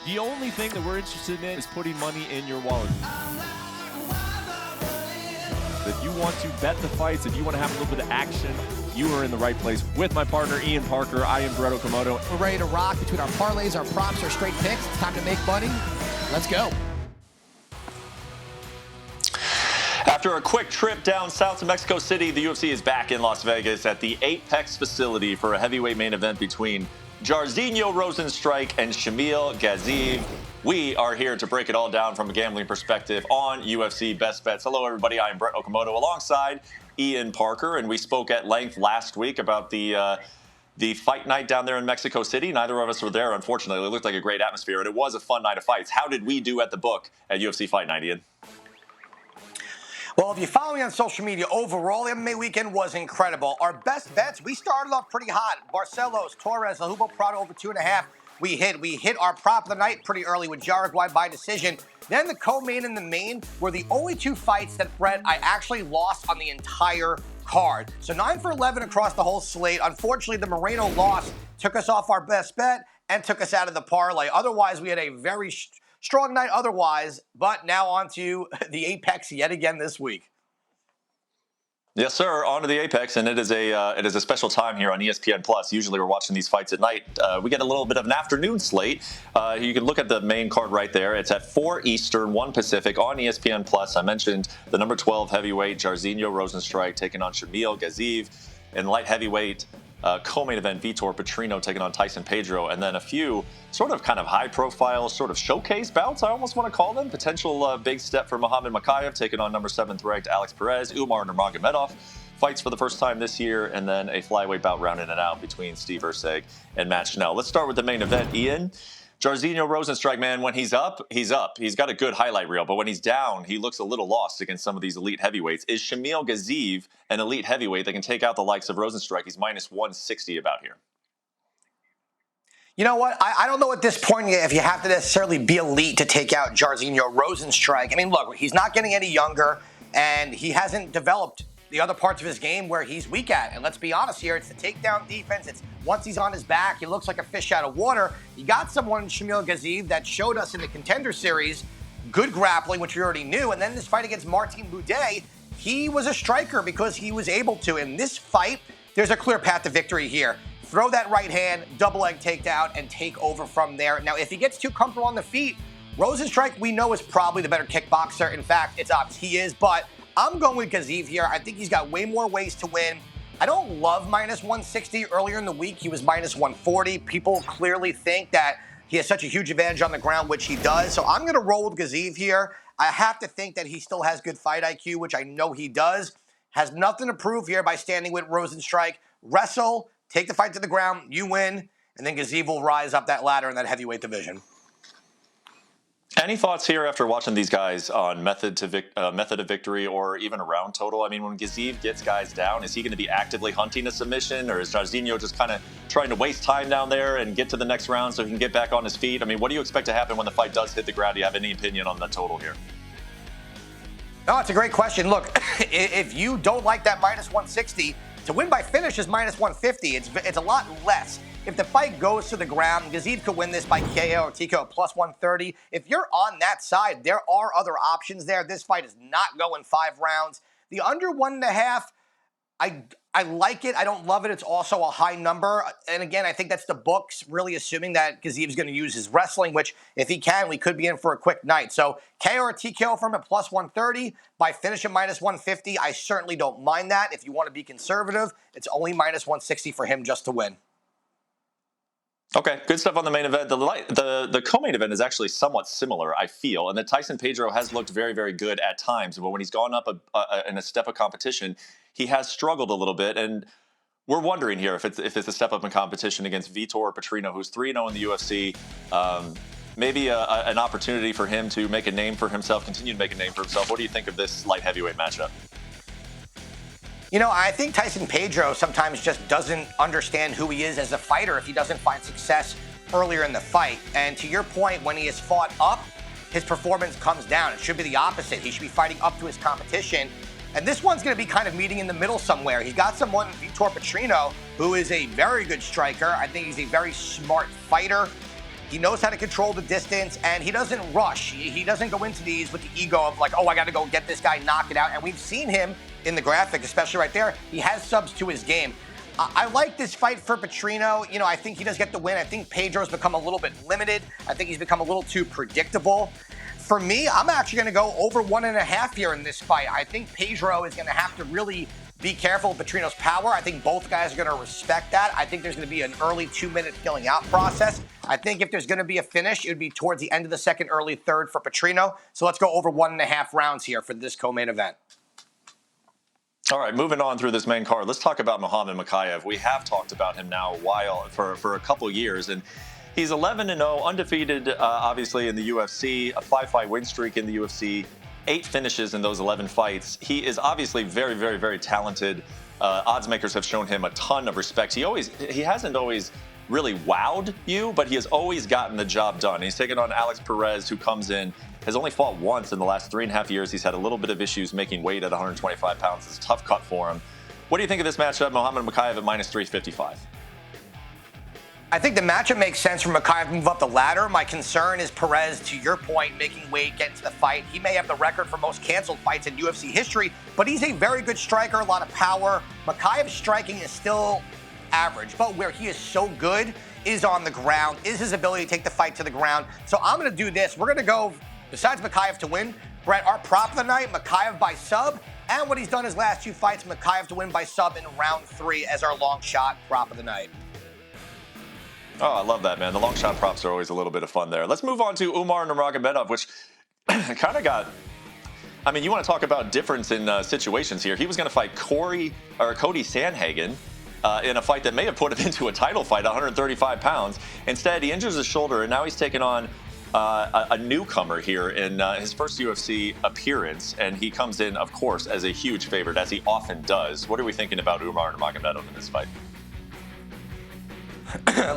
The only thing that we're interested in is putting money in your wallet. If you want to bet the fights, if you want to have a little bit of action, you are in the right place. With my partner, Ian Parker, I am Brett Okamoto. We're ready to rock between our parlays, our props, our straight picks. It's time to make money. Let's go. After a quick trip down south to Mexico City, the UFC is back in Las Vegas at the Apex facility for a heavyweight main event between Jairzinho Rozenstruik and Shamil Gaziev. We are here to break it all down from a gambling perspective on UFC Best Bets. Hello, everybody. I am Brett Okamoto alongside Ian Parker, and we spoke at length last week about the fight night down there in Mexico City. Neither of us were there, unfortunately. It looked like a great atmosphere, and it was a fun night of fights. How did we do at the book at UFC Fight Night, Ian? Well, if you follow me on social media, overall, the MMA weekend was incredible. Our best bets, we started off pretty hot. Barcelos, Torres, Lahubo Prado over 2.5. We hit our prop of the night pretty early with Uruguay by decision. Then the co-main and the main were the only two fights that, Brett, I actually lost on the entire card. So 9 for 11 across the whole slate. Unfortunately, the Moreno loss took us off our best bet and took us out of the parlay. Otherwise, we had a very strong night otherwise, but now on to the Apex yet again this week. Yes, sir. On to the Apex, and it is a special time here on ESPN Plus. Usually, we're watching these fights at night. We get a little bit of an afternoon slate. You can look at the main card right there. It's at 4 Eastern, 1 Pacific on ESPN Plus. I mentioned the number 12 heavyweight Jairzinho Rozenstruik taking on Shamil Gaziev, and light heavyweight co-main event Vitor Petrino taking on Tyson Pedro, and then a few sort of kind of high-profile sort of showcase bouts, I almost want to call them. Potential big step for Muhammad Mokaev taking on number 7th ranked Alex Perez. Umar Nurmagomedov fights for the first time this year, and then a flyweight bout rounding it out between Steve Erceg and Matt Schnell. Let's start with the main event, Ian. Jairzinho Rozenstruik, man, when he's up, he's up. He's got a good highlight reel, but when he's down, he looks a little lost against some of these elite heavyweights. Is Shamil Gaziev an elite heavyweight that can take out the likes of Rozenstruik? He's minus 160 about here. You know what? I don't know at this point if you have to necessarily be elite to take out Jairzinho Rozenstruik. I mean, look, he's not getting any younger, and he hasn't developed the other parts of his game where he's weak at. And let's be honest here, it's the takedown defense. It's once he's on his back, he looks like a fish out of water. You got someone, Shamil Gaziev, that showed us in the Contender Series good grappling, which we already knew. And then this fight against Martin Buday, he was a striker because he was able to. In this fight, there's a clear path to victory here. Throw that right hand, double leg takedown, and take over from there. Now, if he gets too comfortable on the feet, Rozenstruik, we know, is probably the better kickboxer. In fact, it's obvious he is, but I'm going with Gaziev here. I think he's got way more ways to win. I don't love minus 160. Earlier in the week, he was minus 140. People clearly think that he has such a huge advantage on the ground, which he does. So I'm going to roll with Gaziev here. I have to think that he still has good fight IQ, which I know he does. Has nothing to prove here by standing with Rozenstruik. Wrestle, take the fight to the ground, you win, and then Gaziev will rise up that ladder in that heavyweight division. Any thoughts here after watching these guys on method of victory or even a round total? I mean, when Gaziev gets guys down, is he going to be actively hunting a submission, or is Jairzinho just kind of trying to waste time down there and get to the next round so he can get back on his feet? I mean, what do you expect to happen when the fight does hit the ground? Do you have any opinion on the total here? No, it's a great question. Look, if you don't like that minus 160, to win by finish is minus 150. It's a lot less. If the fight goes to the ground, Gaziev could win this by KO or TKO at plus 130. If you're on that side, there are other options there. This fight is not going 5 rounds. The under 1.5, I like it. I don't love it. It's also a high number. And again, I think that's the books really assuming that Gaziev's going to use his wrestling, which if he can, we could be in for a quick night. So KO or TKO from at plus 130, by finish at minus 150, I certainly don't mind that. If you want to be conservative, it's only minus 160 for him just to win. Okay, good stuff on the main event. The co-main event is actually somewhat similar, I feel, and that Tyson Pedro has looked very, very good at times, but when he's gone up in a step of competition, he has struggled a little bit, and we're wondering here if it's a step up in competition against Vitor Petrino, who's 3-0 in the UFC. Maybe an opportunity for him to make a name for himself, continue to make a name for himself. What do you think of this light heavyweight matchup? You know, I think Tyson Pedro sometimes just doesn't understand who he is as a fighter if he doesn't find success earlier in the fight. And to your point, when he is fought up, his performance comes down. It should be the opposite. He should be fighting up to his competition. And this one's going to be kind of meeting in the middle somewhere. He's got someone, Vitor Petrino, who is a very good striker. I think he's a very smart fighter. He knows how to control the distance, and he doesn't rush. He doesn't go into these with the ego of like, oh, I got to go get this guy, knock it out. And we've seen him in the graphic, especially right there. He has subs to his game. I like this fight for Petrino. You know, I think he does get the win. I think Pedro's become a little bit limited. I think he's become a little too predictable. For me, I'm actually going to go over 1.5 here in this fight. I think Pedro is going to have to really be careful of Petrino's power. I think both guys are going to respect that. I think there's going to be an early 2-minute filling out process. I think if there's going to be a finish, it would be towards the end of the second, early third for Petrino. So let's go over 1.5 rounds here for this co-main event. All right, moving on through this main card, let's talk about Muhammad Mokaev. We have talked about him now for a couple years, and he's 11-0, undefeated, obviously, in the UFC, a 5-fight win streak in the UFC, 8 finishes in those 11 fights. He is obviously very, very, very talented. Odds makers have shown him a ton of respect. He hasn't always really wowed you, but he has always gotten the job done. He's taken on Alex Perez, who comes in, has only fought once in the last 3.5 years. He's had a little bit of issues making weight at 125 pounds. It's a tough cut for him. What do you think of this matchup, Muhammad Mokaev at minus 355? I think the matchup makes sense for Mokaev to move up the ladder. My concern is Perez, to your point, making weight, getting to the fight. He may have the record for most canceled fights in UFC history, but he's a very good striker, a lot of power. Mokaev's striking is still average, but where he is so good is on the ground, is his ability to take the fight to the ground. So I'm going to do this. We're going to go, besides Mokaev to win, Brett, our prop of the night, Mokaev by sub, and what he's done his last 2 fights, Mokaev to win by sub in round 3 as our long shot prop of the night. Oh, I love that, man. The long shot props are always a little bit of fun there. Let's move on to Umar Nurmagomedov, which kind of got... I mean, you want to talk about difference in situations here. He was going to fight Cody Sandhagen in a fight that may have put him into a title fight, 135 pounds. Instead, he injures his shoulder, and now he's taking on a newcomer here in his first UFC appearance, and he comes in, of course, as a huge favorite, as he often does. What are we thinking about Umar Nurmagomedov in this fight?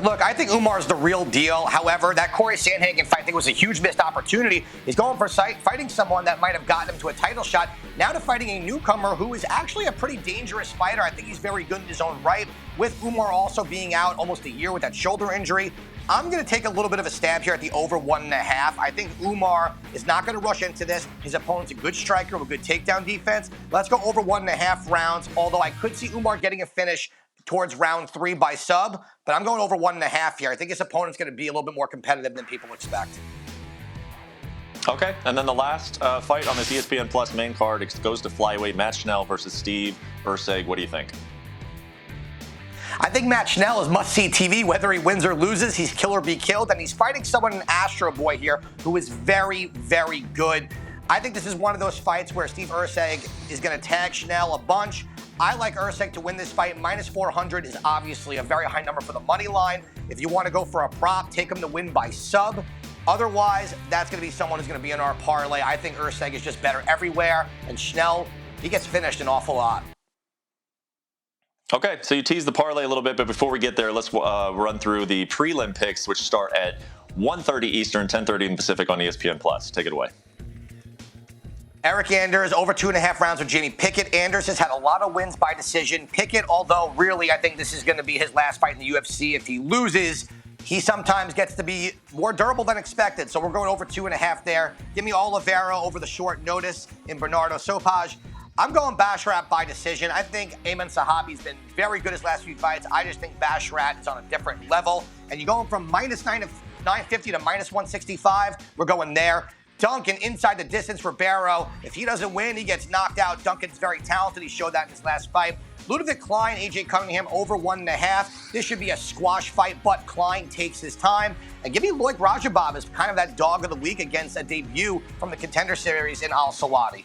Look, I think Umar's the real deal. However, that Corey Sandhagen fight, I think, was a huge missed opportunity. He's going for fighting someone that might have gotten him to a title shot, now to fighting a newcomer who is actually a pretty dangerous fighter. I think he's very good in his own right. With Umar also being out almost a year with that shoulder injury, I'm going to take a little bit of a stab here at the over 1.5. I think Umar is not going to rush into this. His opponent's a good striker with a good takedown defense. Let's go over 1.5 rounds, although I could see Umar getting a finish towards round 3 by sub, but I'm going over 1.5 here. I think his opponent's going to be a little bit more competitive than people expect. Okay, and then the last fight on this ESPN Plus main card, it goes to flyweight, Matt Schnell versus Steve Erceg. What do you think? I think Matt Schnell is must-see TV. Whether he wins or loses, he's kill or be killed, and he's fighting someone in Astro Boy here who is very, very good. I think this is one of those fights where Steve Erceg is going to tag Schnell a bunch. I like Erceg to win this fight. Minus 400 is obviously a very high number for the money line. If you want to go for a prop, take him to win by sub. Otherwise, that's going to be someone who's going to be in our parlay. I think Erceg is just better everywhere, and Schnell, he gets finished an awful lot. Okay, so you teased the parlay a little bit, but before we get there, let's run through the prelim picks, which start at 1:30 Eastern, 10:30 in Pacific on ESPN Plus. Take it away. Eric Anders, over 2.5 rounds with Jamie Pickett. Anders has had a lot of wins by decision. Pickett, although really I think this is going to be his last fight in the UFC. If he loses, he sometimes gets to be more durable than expected. So we're going over 2.5 there. Give me Oliveira over the short notice in Bernardo Sopaj. I'm going Basharat by decision. I think Ayman Sahabi's been very good his last few fights. I just think Basharat is on a different level. And you're going from minus 950 to minus 165. We're going there. Duncan inside the distance for Barrow. If he doesn't win, he gets knocked out. Duncan's very talented. He showed that in his last fight. Ludovic Klein, AJ Cunningham over 1.5. This should be a squash fight, but Klein takes his time. And give me Loic Rajabov as kind of that dog of the week against a debut from the Contender Series in Al Sawadi.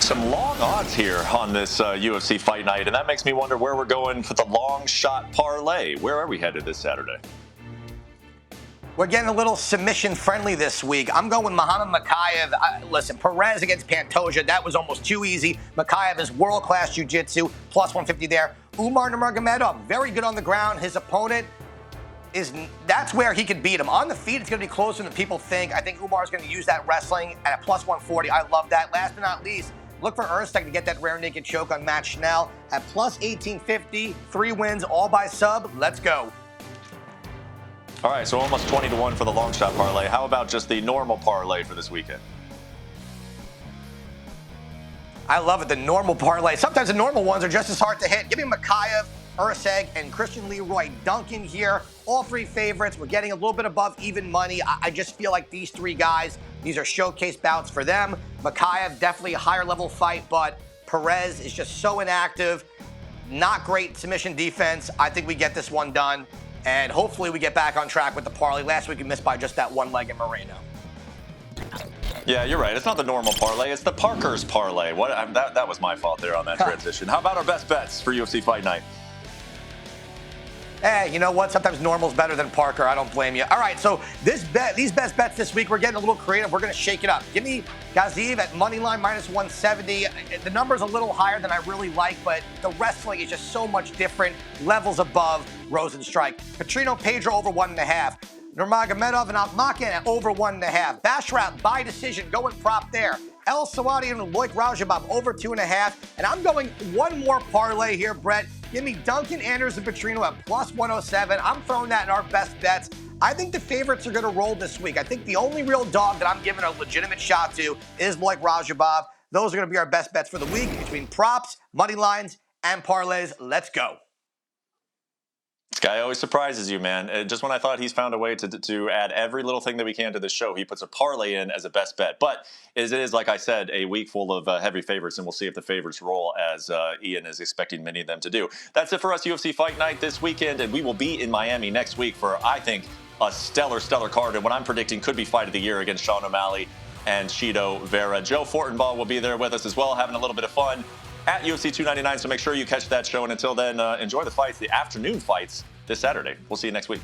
Some long odds here on this UFC Fight Night, and that makes me wonder where we're going for the long shot parlay. Where are we headed this Saturday? We're getting a little submission-friendly this week. I'm going with Muhammad Mokaev. Listen, Perez against Pantoja, that was almost too easy. Mokaev is world-class jiu-jitsu, plus 150 there. Umar Nurmagomedov, very good on the ground. His opponent that's where he could beat him. On the feet, it's going to be closer than people think. I think Umar is going to use that wrestling at a plus 140. I love that. Last but not least, look for Erceg to get that rare naked choke on Matt Schnell at plus 1850. 3 wins, all by sub. Let's go. All right, so almost 20-1 for the long shot parlay. How about just the normal parlay for this weekend? I love it. The normal parlay. Sometimes the normal ones are just as hard to hit. Give me Mikhaev, Urseg, and Christian Leroy Duncan here. All three favorites. We're getting a little bit above even money. I just feel like these three guys, these are showcase bouts for them. Mikhaev, definitely a higher level fight, but Perez is just so inactive. Not great submission defense. I think we get this one done, and hopefully we get back on track with the parlay. Last week we missed by just that one leg in Moreno. Yeah, you're right. It's not the normal parlay. It's the Parker's parlay. That was my fault there on that transition. How about our best bets for UFC Fight Night? Hey, you know what? Sometimes normal's better than Parker. I don't blame you. All right, so these best bets this week, we're getting a little creative. We're going to shake it up. Give me Gaziev at moneyline -170. The number's a little higher than I really like, but the wrestling is just so much different, levels above Rozenstruik. Petrino, Pedro over 1.5. Nurmagomedov and Almakin at over 1.5. Basharat by decision, going prop there. El Sawadi and Loic Rajabov over 2.5. And I'm going one more parlay here, Brett. Give me Duncan, Anders, and Petrino at +107. I'm throwing that in our best bets. I think the favorites are going to roll this week. I think the only real dog that I'm giving a legitimate shot to is Loic Rajabov. Those are going to be our best bets for the week between props, money lines, and parlays. Let's go. This guy always surprises you, man. Just when I thought he's found a way to add every little thing that we can to the show, he puts a parlay in as a best bet. But it is, like I said, a week full of heavy favorites, and we'll see if the favorites roll as Ian is expecting many of them to do. That's it for us, UFC Fight Night this weekend, and we will be in Miami next week for, I think, a stellar card, and what I'm predicting could be fight of the year against Sean O'Malley and Chito Vera. Joe Fortenbaugh will be there with us as well, having a little bit of fun at UFC 299, so make sure you catch that show. And until then, enjoy the fights, the afternoon fights this Saturday. We'll see you next week.